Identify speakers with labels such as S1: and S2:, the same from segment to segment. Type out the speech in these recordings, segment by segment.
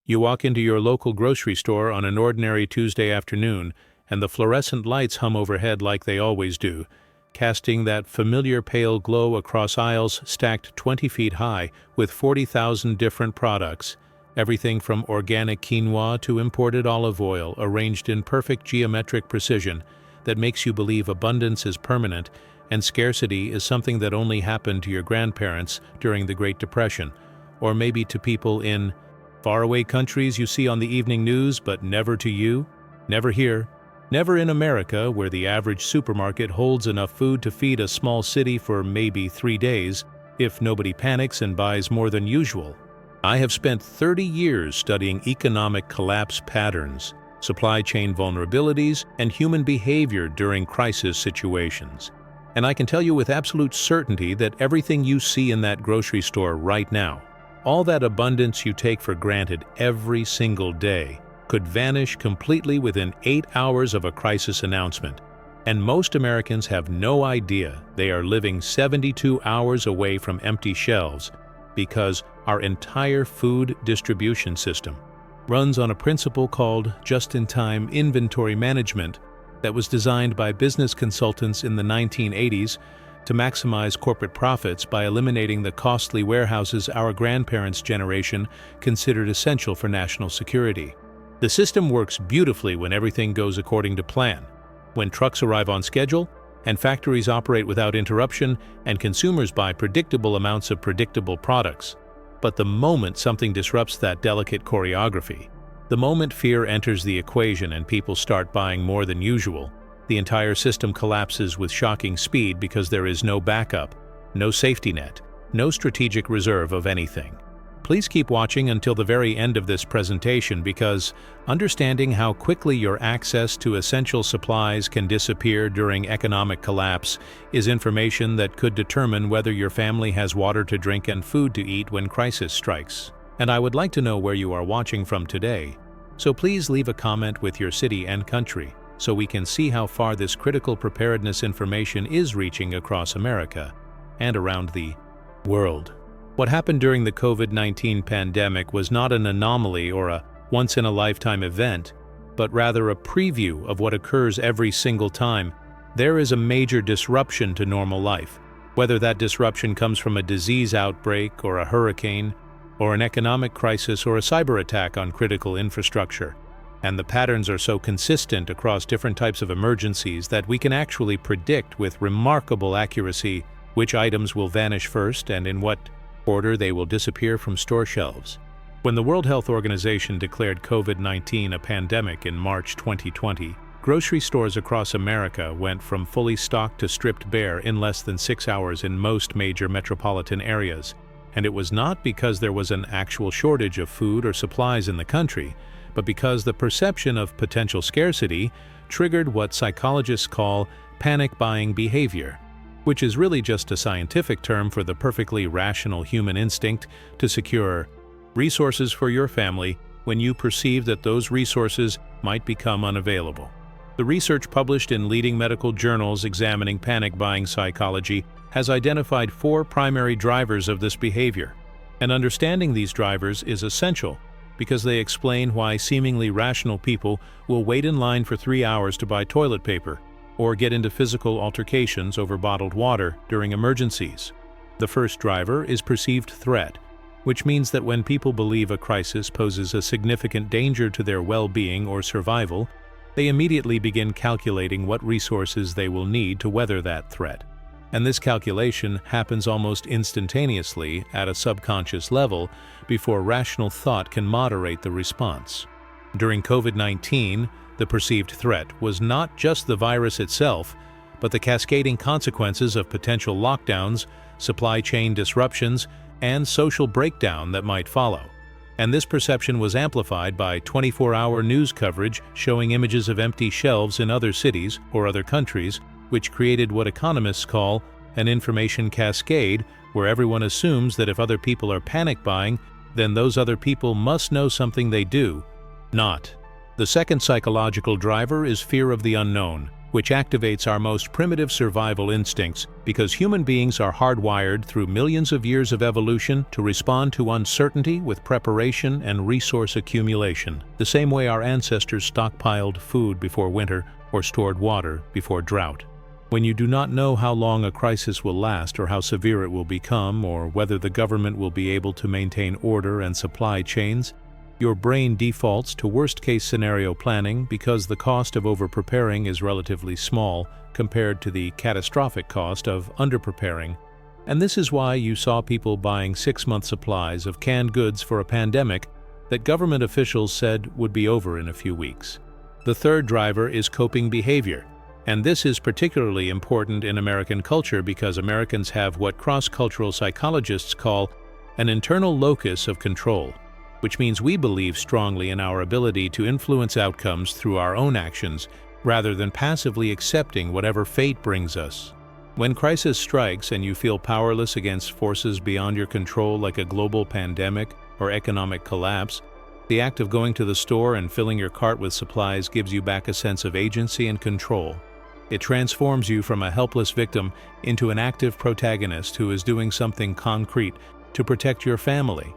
S1: You walk into your local grocery store on an ordinary Tuesday afternoon, and the fluorescent lights hum overhead like they always do, casting that familiar pale glow across aisles stacked 20 feet high with 40,000 different products, everything from organic quinoa to imported olive oil arranged in perfect geometric precision that makes you believe abundance is permanent and scarcity is something that only happened to your grandparents during the Great Depression, or maybe to people in faraway countries you see on the evening news, but never to you, never here, never in America, where the average supermarket holds enough food to feed a small city for maybe 3 days, if nobody panics and buys more than usual. I have spent 30 years studying economic collapse patterns, supply chain vulnerabilities, and human behavior during crisis situations. And I can tell you with absolute certainty that everything you see in that grocery store right now, all that abundance you take for granted every single day, could vanish completely within 8 hours of a crisis announcement. And most Americans have no idea they are living 72 hours away from empty shelves because our entire food distribution system runs on a principle called just-in-time inventory management that was designed by business consultants in the 1980s to maximize corporate profits by eliminating the costly warehouses our grandparents' generation considered essential for national security. The system works beautifully when everything goes according to plan, when trucks arrive on schedule, and factories operate without interruption, and consumers buy predictable amounts of predictable products. But the moment something disrupts that delicate choreography, the moment fear enters the equation and people start buying more than usual, the entire system collapses with shocking speed because there is no backup, no safety net, no strategic reserve of anything. Please keep watching until the very end of this presentation because understanding how quickly your access to essential supplies can disappear during economic collapse is information that could determine whether your family has water to drink and food to eat when crisis strikes. And I would like to know where you are watching from today. So please leave a comment with your city and country so we can see how far this critical preparedness information is reaching across America and around the world. What happened during the COVID-19 pandemic was not an anomaly or a once-in-a-lifetime event, but rather a preview of what occurs every single time there is a major disruption to normal life, whether that disruption comes from a disease outbreak or a hurricane, or an economic crisis or a cyber attack on critical infrastructure. And the patterns are so consistent across different types of emergencies that we can actually predict with remarkable accuracy which items will vanish first and in what order they will disappear from store shelves. When the World Health Organization declared COVID-19 a pandemic in March 2020, grocery stores across America went from fully stocked to stripped bare in less than 6 hours in most major metropolitan areas. And it was not because there was an actual shortage of food or supplies in the country, but because the perception of potential scarcity triggered what psychologists call panic buying behavior, which is really just a scientific term for the perfectly rational human instinct to secure resources for your family when you perceive that those resources might become unavailable. The research published in leading medical journals examining panic buying psychology has identified 4 primary drivers of this behavior, and understanding these drivers is essential because they explain why seemingly rational people will wait in line for 3 hours to buy toilet paper or get into physical altercations over bottled water during emergencies. The first driver is perceived threat, which means that when people believe a crisis poses a significant danger to their well-being or survival, they immediately begin calculating what resources they will need to weather that threat. And this calculation happens almost instantaneously at a subconscious level before rational thought can moderate the response. During COVID-19, the perceived threat was not just the virus itself, but the cascading consequences of potential lockdowns, supply chain disruptions, and social breakdown that might follow. And this perception was amplified by 24-hour news coverage showing images of empty shelves in other cities or other countries, which created what economists call an information cascade, where everyone assumes that if other people are panic buying, then those other people must know something they do not. The second psychological driver is fear of the unknown, which activates our most primitive survival instincts because human beings are hardwired through millions of years of evolution to respond to uncertainty with preparation and resource accumulation, the same way our ancestors stockpiled food before winter or stored water before drought. When you do not know how long a crisis will last or how severe it will become or whether the government will be able to maintain order and supply chains, your brain defaults to worst-case scenario planning because the cost of over-preparing is relatively small compared to the catastrophic cost of under-preparing. And this is why you saw people buying 6-month supplies of canned goods for a pandemic that government officials said would be over in a few weeks. The third driver is coping behavior. And this is particularly important in American culture because Americans have what cross-cultural psychologists call an internal locus of control, which means we believe strongly in our ability to influence outcomes through our own actions rather than passively accepting whatever fate brings us. When crisis strikes and you feel powerless against forces beyond your control like a global pandemic or economic collapse, the act of going to the store and filling your cart with supplies gives you back a sense of agency and control. It transforms you from a helpless victim into an active protagonist who is doing something concrete to protect your family.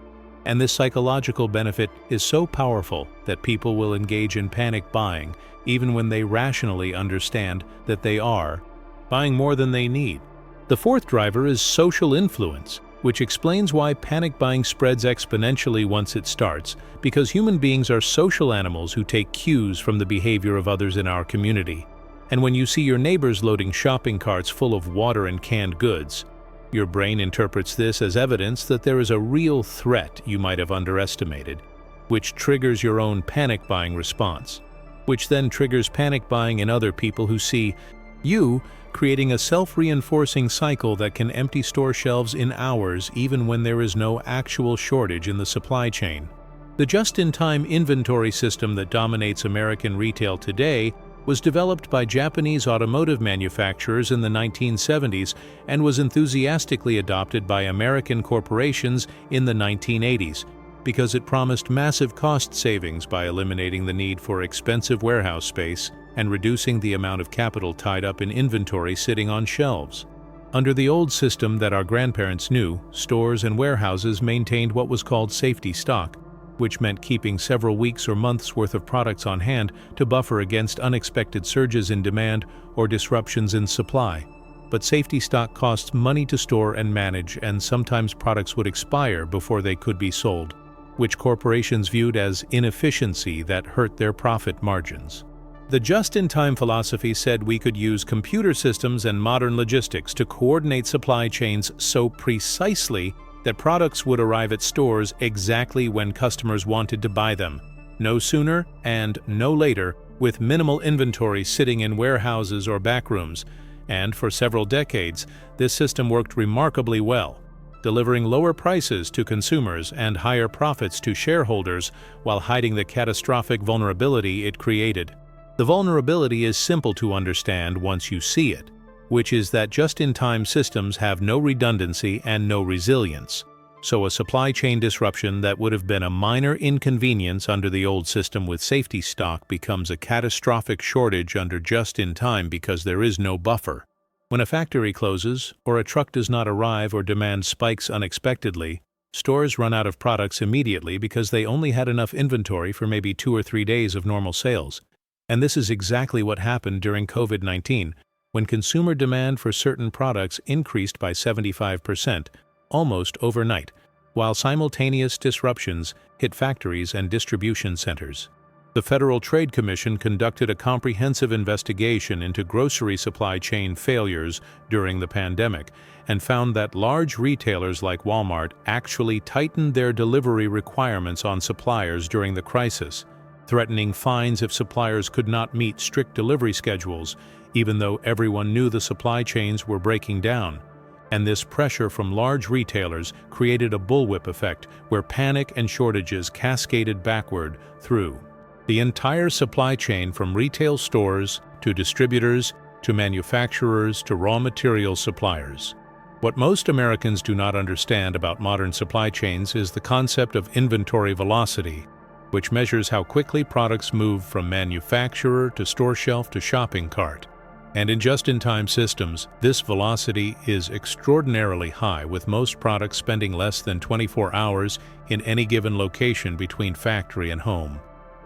S1: And this psychological benefit is so powerful that people will engage in panic buying even when they rationally understand that they are buying more than they need. The fourth driver is social influence, which explains why panic buying spreads exponentially once it starts, because human beings are social animals who take cues from the behavior of others in our community. And when you see your neighbors loading shopping carts full of water and canned goods, your brain interprets this as evidence that there is a real threat you might have underestimated, which triggers your own panic buying response, which then triggers panic buying in other people who see you, creating a self-reinforcing cycle that can empty store shelves in hours even when there is no actual shortage in the supply chain. The just-in-time inventory system that dominates American retail today was developed by Japanese automotive manufacturers in the 1970s and was enthusiastically adopted by American corporations in the 1980s because it promised massive cost savings by eliminating the need for expensive warehouse space and reducing the amount of capital tied up in inventory sitting on shelves. Under the old system that our grandparents knew, stores and warehouses maintained what was called safety stock, which meant keeping several weeks or months' worth of products on hand to buffer against unexpected surges in demand or disruptions in supply. But safety stock costs money to store and manage, and sometimes products would expire before they could be sold, which corporations viewed as inefficiency that hurt their profit margins. The just-in-time philosophy said we could use computer systems and modern logistics to coordinate supply chains so precisely that products would arrive at stores exactly when customers wanted to buy them, no sooner and no later, with minimal inventory sitting in warehouses or backrooms. And for several decades, this system worked remarkably well, delivering lower prices to consumers and higher profits to shareholders while hiding the catastrophic vulnerability it created. The vulnerability is simple to understand once you see it, which is that just-in-time systems have no redundancy and no resilience. So a supply chain disruption that would have been a minor inconvenience under the old system with safety stock becomes a catastrophic shortage under just-in-time because there is no buffer. When a factory closes, or a truck does not arrive or demand spikes unexpectedly, stores run out of products immediately because they only had enough inventory for maybe 2 or 3 days of normal sales. And this is exactly what happened during COVID-19, when consumer demand for certain products increased by 75%, almost overnight, while simultaneous disruptions hit factories and distribution centers. The Federal Trade Commission conducted a comprehensive investigation into grocery supply chain failures during the pandemic and found that large retailers like Walmart actually tightened their delivery requirements on suppliers during the crisis, threatening fines if suppliers could not meet strict delivery schedules, even though everyone knew the supply chains were breaking down. And this pressure from large retailers created a bullwhip effect where panic and shortages cascaded backward through the entire supply chain, from retail stores to distributors to manufacturers to raw material suppliers. What most Americans do not understand about modern supply chains is the concept of inventory velocity, which measures how quickly products move from manufacturer to store shelf to shopping cart. And in just-in-time systems, this velocity is extraordinarily high, with most products spending less than 24 hours in any given location between factory and home.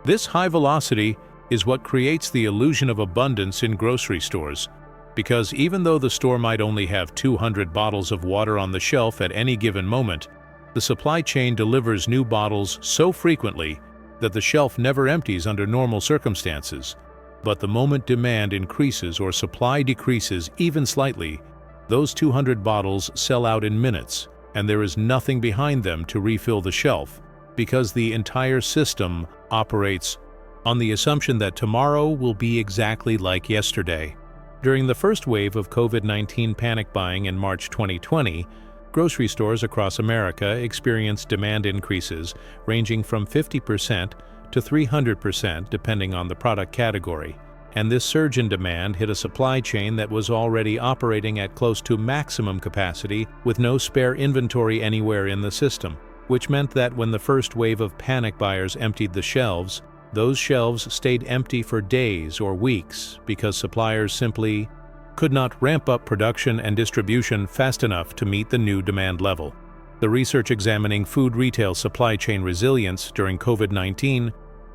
S1: This high velocity is what creates the illusion of abundance in grocery stores, because even though the store might only have 200 bottles of water on the shelf at any given moment, the supply chain delivers new bottles so frequently that the shelf never empties under normal circumstances. But the moment demand increases or supply decreases even slightly, those 200 bottles sell out in minutes, and there is nothing behind them to refill the shelf, because the entire system operates on the assumption that tomorrow will be exactly like yesterday. During the first wave of COVID-19 panic buying in March 2020, grocery stores across America experienced demand increases ranging from 50% to 300% depending on the product category. And this surge in demand hit a supply chain that was already operating at close to maximum capacity with no spare inventory anywhere in the system, which meant that when the first wave of panic buyers emptied the shelves, those shelves stayed empty for days or weeks because suppliers simply could not ramp up production and distribution fast enough to meet the new demand level. The research examining food retail supply chain resilience during COVID-19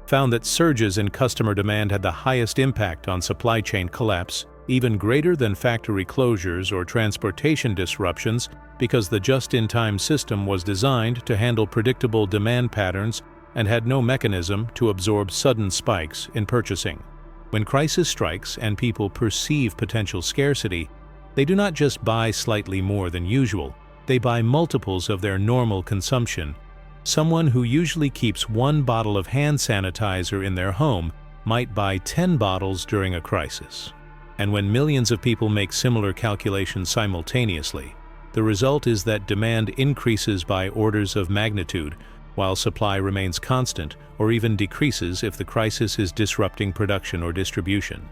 S1: found that surges in customer demand had the highest impact on supply chain collapse, even greater than factory closures or transportation disruptions, because the just-in-time system was designed to handle predictable demand patterns and had no mechanism to absorb sudden spikes in purchasing. When crisis strikes and people perceive potential scarcity, they do not just buy slightly more than usual, they buy multiples of their normal consumption. Someone who usually keeps 1 bottle of hand sanitizer in their home might buy 10 bottles during a crisis. And when millions of people make similar calculations simultaneously, the result is that demand increases by orders of magnitude, while supply remains constant or even decreases if the crisis is disrupting production or distribution.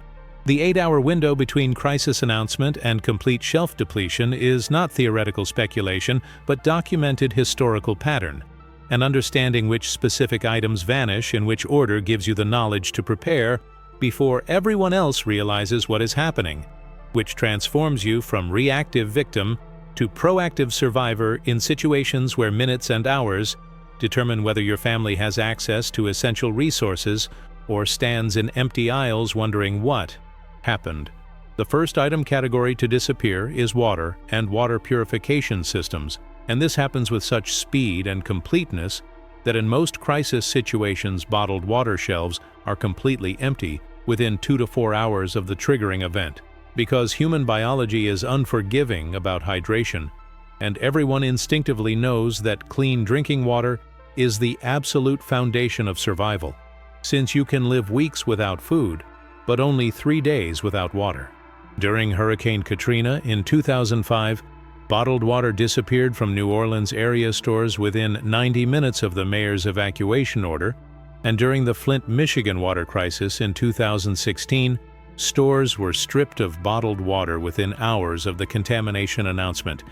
S1: The 8-hour window between crisis announcement and complete shelf depletion is not theoretical speculation, but documented historical pattern. And understanding which specific items vanish in which order gives you the knowledge to prepare before everyone else realizes what is happening, which transforms you from reactive victim to proactive survivor in situations where minutes and hours determine whether your family has access to essential resources or stands in empty aisles wondering what happened. The first item category to disappear is water and water purification systems, and this happens with such speed and completeness that in most crisis situations bottled water shelves are completely empty within 2 to 4 hours of the triggering event, because human biology is unforgiving about hydration, and everyone instinctively knows that clean drinking water is the absolute foundation of survival, since you can live weeks without food, but only 3 days without water. During Hurricane Katrina in 2005, bottled water disappeared from New Orleans area stores within 90 minutes of the mayor's evacuation order, and during the Flint, Michigan water crisis in 2016, stores were stripped of bottled water within hours of the contamination announcement.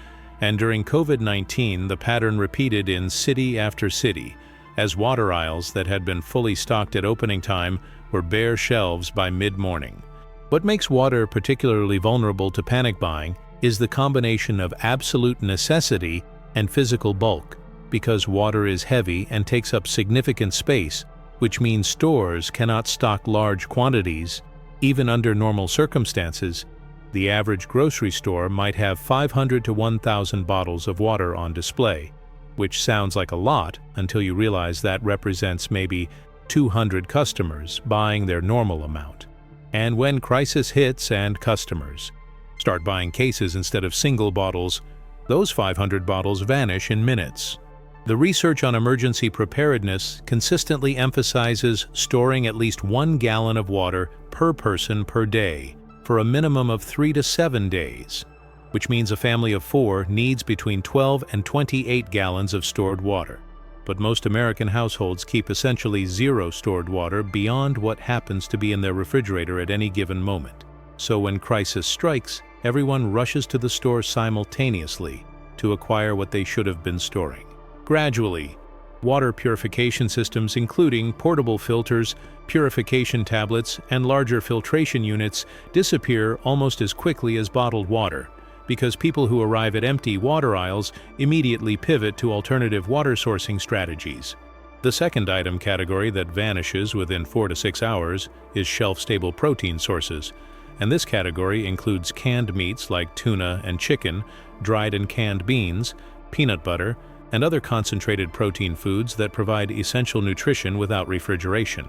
S1: And during COVID-19, the pattern repeated in city after city, as water aisles that had been fully stocked at opening time were bare shelves by mid-morning. What makes water particularly vulnerable to panic buying is the combination of absolute necessity and physical bulk, because water is heavy and takes up significant space, which means stores cannot stock large quantities. Even under normal circumstances, the average grocery store might have 500 to 1,000 bottles of water on display, which sounds like a lot until you realize that represents maybe 200 customers buying their normal amount. And when crisis hits and customers start buying cases instead of single bottles, those 500 bottles vanish in minutes. The research on emergency preparedness consistently emphasizes storing at least 1 gallon of water per person per day for a minimum of 3 to 7 days, which means a family of 4 needs between 12 and 28 gallons of stored water. But most American households keep essentially 0 stored water beyond what happens to be in their refrigerator at any given moment. So when crisis strikes, everyone rushes to the store simultaneously to acquire what they should have been storing. Gradually, water purification systems including portable filters, purification tablets, and larger filtration units disappear almost as quickly as bottled water, because people who arrive at empty water aisles immediately pivot to alternative water sourcing strategies. The second item category that vanishes within 4 to 6 hours is shelf-stable protein sources, and this category includes canned meats like tuna and chicken, dried and canned beans, peanut butter, and other concentrated protein foods that provide essential nutrition without refrigeration.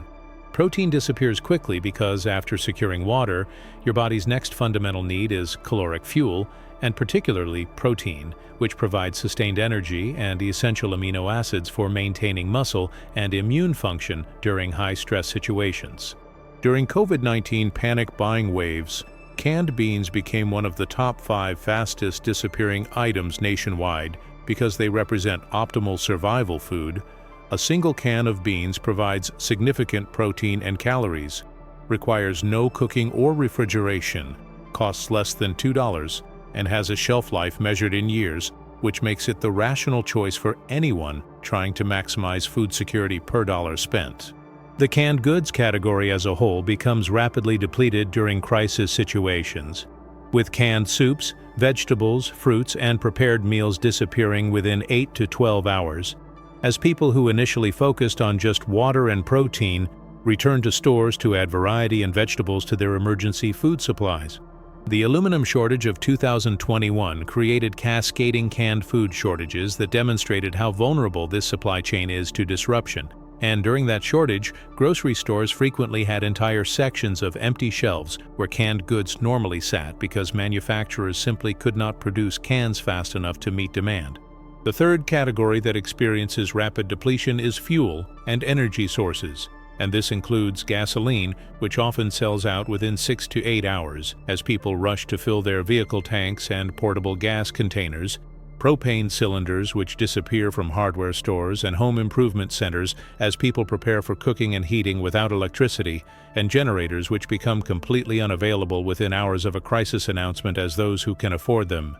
S1: Protein disappears quickly because after securing water, your body's next fundamental need is caloric fuel, and particularly protein, which provides sustained energy and essential amino acids for maintaining muscle and immune function during high-stress situations. During COVID-19 panic buying waves, canned beans became one of the top 5 fastest disappearing items nationwide because they represent optimal survival food. A single can of beans provides significant protein and calories, requires no cooking or refrigeration, costs less than $2, and has a shelf life measured in years, which makes it the rational choice for anyone trying to maximize food security per dollar spent. The canned goods category as a whole becomes rapidly depleted during crisis situations, with canned soups, vegetables, fruits, and prepared meals disappearing within 8 to 12 hours, as people who initially focused on just water and protein return to stores to add variety and vegetables to their emergency food supplies. The aluminum shortage of 2021 created cascading canned food shortages that demonstrated how vulnerable this supply chain is to disruption. And during that shortage, grocery stores frequently had entire sections of empty shelves where canned goods normally sat because manufacturers simply could not produce cans fast enough to meet demand. The third category that experiences rapid depletion is fuel and energy sources, and this includes gasoline, which often sells out within 6 to 8 hours as people rush to fill their vehicle tanks and portable gas containers, propane cylinders which disappear from hardware stores and home improvement centers as people prepare for cooking and heating without electricity, and generators which become completely unavailable within hours of a crisis announcement as those who can afford them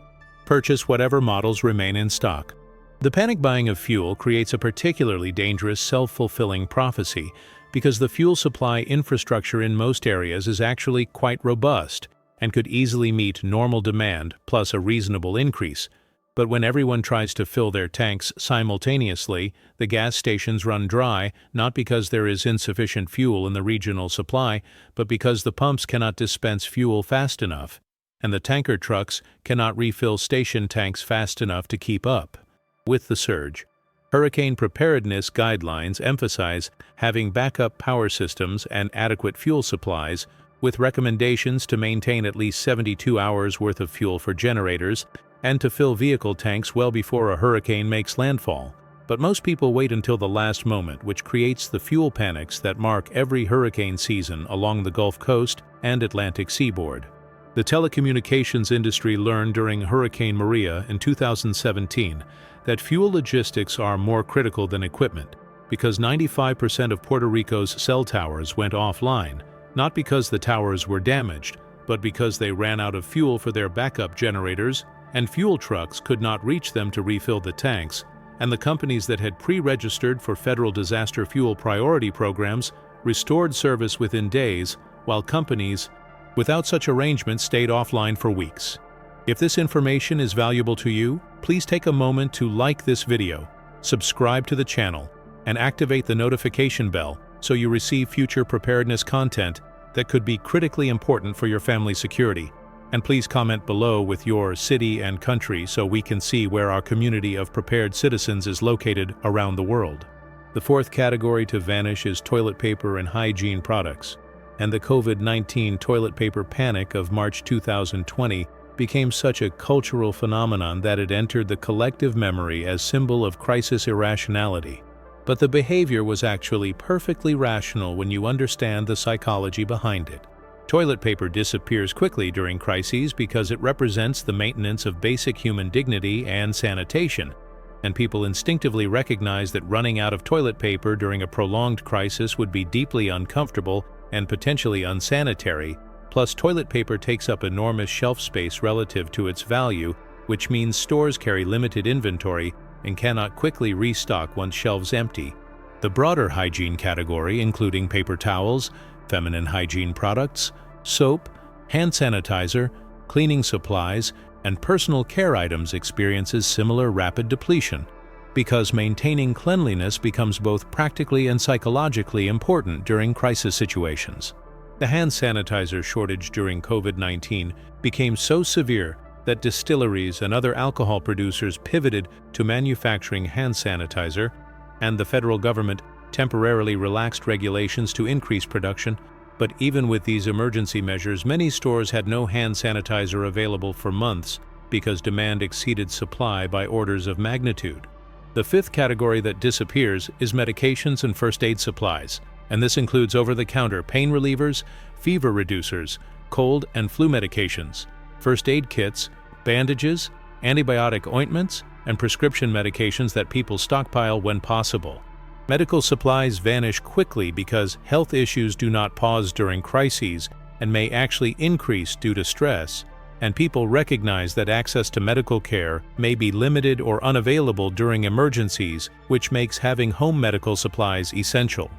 S1: purchase whatever models remain in stock. The panic buying of fuel creates a particularly dangerous self-fulfilling prophecy because the fuel supply infrastructure in most areas is actually quite robust and could easily meet normal demand plus a reasonable increase. But when everyone tries to fill their tanks simultaneously, the gas stations run dry, not because there is insufficient fuel in the regional supply, but because the pumps cannot dispense fuel fast enough, and the tanker trucks cannot refill station tanks fast enough to keep up with the surge. Hurricane preparedness guidelines emphasize having backup power systems and adequate fuel supplies, with recommendations to maintain at least 72 hours worth of fuel for generators and to fill vehicle tanks well before a hurricane makes landfall. But most people wait until the last moment, which creates the fuel panics that mark every hurricane season along the Gulf Coast and Atlantic seaboard. The telecommunications industry learned during Hurricane Maria in 2017 that fuel logistics are more critical than equipment because 95% of Puerto Rico's cell towers went offline, not because the towers were damaged, but because they ran out of fuel for their backup generators, and fuel trucks could not reach them to refill the tanks, and the companies that had pre-registered for federal disaster fuel priority programs restored service within days, while companies without such arrangements stayed offline for weeks. If this information is valuable to you, please take a moment to like this video, subscribe to the channel, and activate the notification bell so you receive future preparedness content that could be critically important for your family's security. And please comment below with your city and country so we can see where our community of prepared citizens is located around the world. The fourth category to vanish is toilet paper and hygiene products, and the COVID-19 toilet paper panic of March 2020 became such a cultural phenomenon that it entered the collective memory as symbol of crisis irrationality. But the behavior was actually perfectly rational when you understand the psychology behind it. Toilet paper disappears quickly during crises because it represents the maintenance of basic human dignity and sanitation, and people instinctively recognize that running out of toilet paper during a prolonged crisis would be deeply uncomfortable and potentially unsanitary. Plus, toilet paper takes up enormous shelf space relative to its value, which means stores carry limited inventory and cannot quickly restock once shelves empty. The broader hygiene category, including paper towels, feminine hygiene products, soap, hand sanitizer, cleaning supplies, and personal care items, experiences similar rapid depletion, because maintaining cleanliness becomes both practically and psychologically important during crisis situations. The hand sanitizer shortage during COVID-19 became so severe that distilleries and other alcohol producers pivoted to manufacturing hand sanitizer, and the federal government temporarily relaxed regulations to increase production. But even with these emergency measures, many stores had no hand sanitizer available for months because demand exceeded supply by orders of magnitude. The fifth category that disappears is medications and first aid supplies, and this includes over-the-counter pain relievers, fever reducers, cold and flu medications, first aid kits, bandages, antibiotic ointments, and prescription medications that people stockpile when possible. Medical supplies vanish quickly because health issues do not pause during crises and may actually increase due to stress, and people recognize that access to medical care may be limited or unavailable during emergencies, which makes having home medical supplies essential.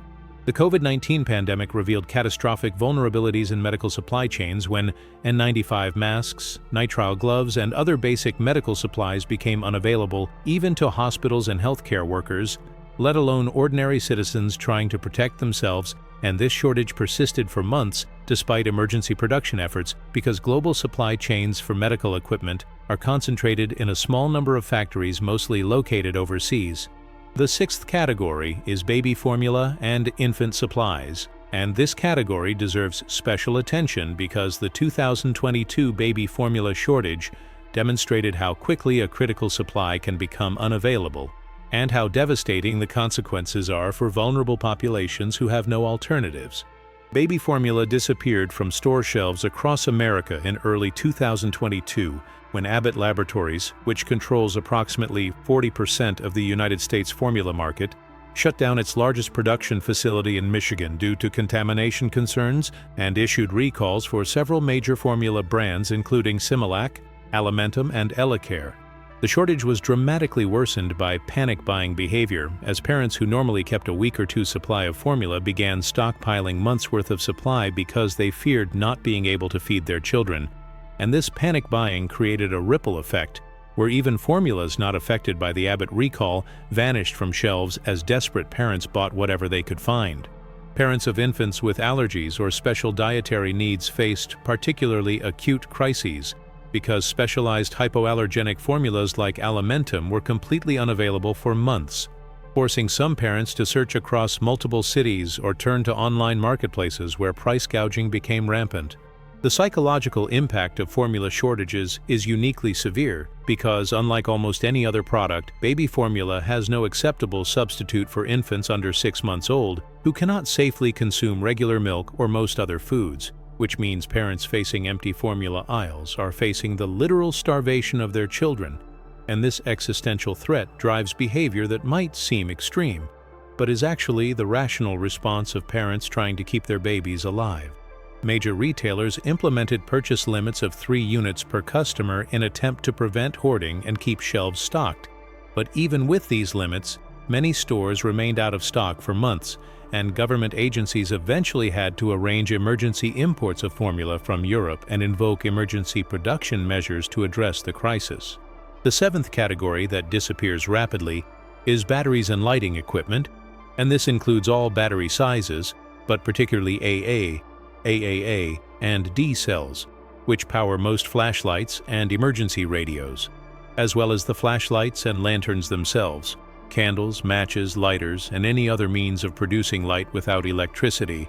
S1: The COVID-19 pandemic revealed catastrophic vulnerabilities in medical supply chains when N95 masks, nitrile gloves, and other basic medical supplies became unavailable even to hospitals and healthcare workers, let alone ordinary citizens trying to protect themselves, and this shortage persisted for months despite emergency production efforts because global supply chains for medical equipment are concentrated in a small number of factories mostly located overseas. The sixth category is baby formula and infant supplies, and this category deserves special attention because the 2022 baby formula shortage demonstrated how quickly a critical supply can become unavailable, and how devastating the consequences are for vulnerable populations who have no alternatives. Baby formula disappeared from store shelves across America in early 2022 when Abbott Laboratories, which controls approximately 40% of the United States formula market, shut down its largest production facility in Michigan due to contamination concerns and issued recalls for several major formula brands including Similac, Alimentum, and Elecare. The shortage was dramatically worsened by panic buying behavior, as parents who normally kept a week or two supply of formula began stockpiling months' worth of supply because they feared not being able to feed their children. And this panic buying created a ripple effect, where even formulas not affected by the Abbott recall vanished from shelves as desperate parents bought whatever they could find. Parents of infants with allergies or special dietary needs faced particularly acute crises, because specialized hypoallergenic formulas like Alimentum were completely unavailable for months, forcing some parents to search across multiple cities or turn to online marketplaces where price gouging became rampant. The psychological impact of formula shortages is uniquely severe because, unlike almost any other product, baby formula has no acceptable substitute for infants under 6 months old who cannot safely consume regular milk or most other foods, which means parents facing empty formula aisles are facing the literal starvation of their children, and this existential threat drives behavior that might seem extreme, but is actually the rational response of parents trying to keep their babies alive. Major retailers implemented purchase limits of 3 units per customer in attempt to prevent hoarding and keep shelves stocked, but even with these limits, many stores remained out of stock for months, and government agencies eventually had to arrange emergency imports of formula from Europe and invoke emergency production measures to address the crisis. The seventh category that disappears rapidly is batteries and lighting equipment, and this includes all battery sizes, but particularly AA, AAA, and D cells, which power most flashlights and emergency radios, as well as the flashlights and lanterns themselves, candles, matches, lighters, and any other means of producing light without electricity.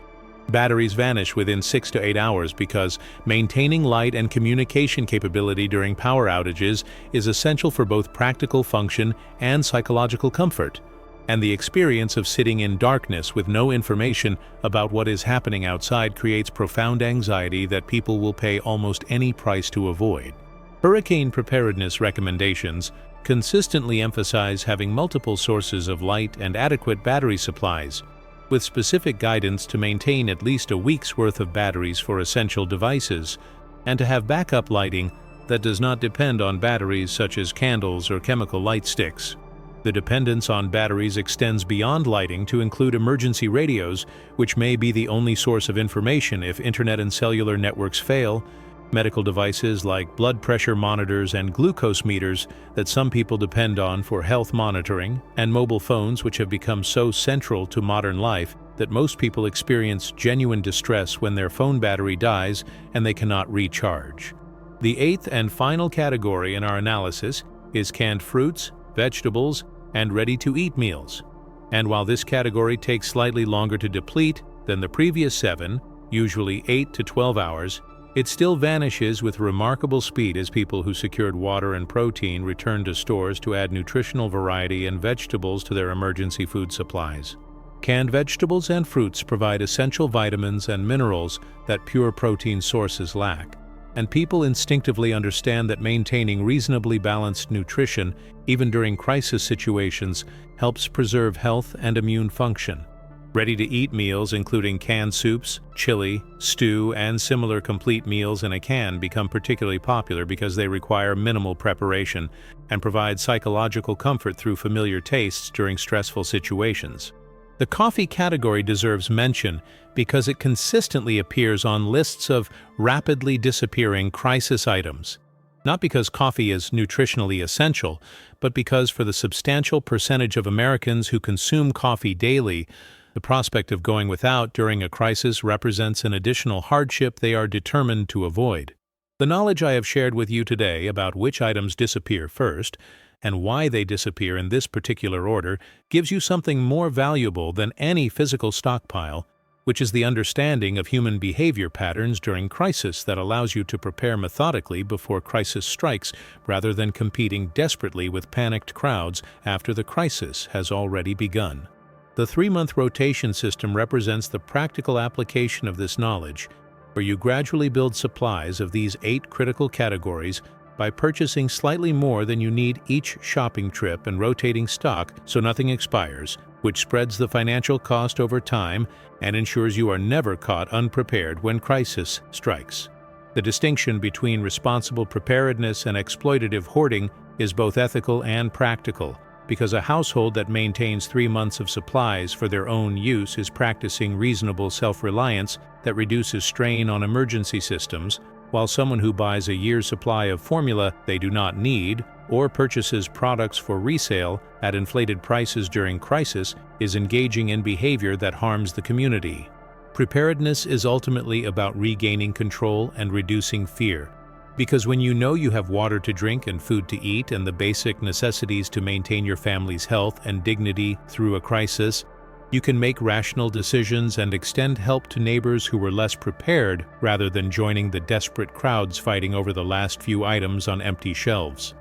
S1: Batteries vanish within 6 to 8 hours because maintaining light and communication capability during power outages is essential for both practical function and psychological comfort, and the experience of sitting in darkness with no information about what is happening outside creates profound anxiety that people will pay almost any price to avoid. Hurricane preparedness recommendations consistently emphasize having multiple sources of light and adequate battery supplies, with specific guidance to maintain at least a week's worth of batteries for essential devices, and to have backup lighting that does not depend on batteries such as candles or chemical light sticks. The dependence on batteries extends beyond lighting to include emergency radios, which may be the only source of information if internet and cellular networks fail, medical devices like blood pressure monitors and glucose meters that some people depend on for health monitoring, and mobile phones which have become so central to modern life that most people experience genuine distress when their phone battery dies and they cannot recharge. The eighth and final category in our analysis is canned fruits, vegetables, and ready-to-eat meals. And while this category takes slightly longer to deplete than the previous 7, usually 8 to 12 hours, it still vanishes with remarkable speed as people who secured water and protein return to stores to add nutritional variety and vegetables to their emergency food supplies. Canned vegetables and fruits provide essential vitamins and minerals that pure protein sources lack, and people instinctively understand that maintaining reasonably balanced nutrition, even during crisis situations, helps preserve health and immune function. Ready-to-eat meals, including canned soups, chili, stew, and similar complete meals in a can, become particularly popular because they require minimal preparation and provide psychological comfort through familiar tastes during stressful situations. The coffee category deserves mention because it consistently appears on lists of rapidly disappearing crisis items. Not because coffee is nutritionally essential, but because for the substantial percentage of Americans who consume coffee daily, the prospect of going without during a crisis represents an additional hardship they are determined to avoid. The knowledge I have shared with you today about which items disappear first, and why they disappear in this particular order, gives you something more valuable than any physical stockpile, which is the understanding of human behavior patterns during crisis that allows you to prepare methodically before crisis strikes rather than competing desperately with panicked crowds after the crisis has already begun. The 3-month rotation system represents the practical application of this knowledge, where you gradually build supplies of these 8 critical categories by purchasing slightly more than you need each shopping trip and rotating stock so nothing expires, which spreads the financial cost over time and ensures you are never caught unprepared when crisis strikes. The distinction between responsible preparedness and exploitative hoarding is both ethical and practical, because a household that maintains 3 months of supplies for their own use is practicing reasonable self-reliance that reduces strain on emergency systems, while someone who buys a year's supply of formula they do not need or purchases products for resale at inflated prices during crisis is engaging in behavior that harms the community. Preparedness is ultimately about regaining control and reducing fear, because when you know you have water to drink and food to eat and the basic necessities to maintain your family's health and dignity through a crisis, you can make rational decisions and extend help to neighbors who were less prepared rather than joining the desperate crowds fighting over the last few items on empty shelves.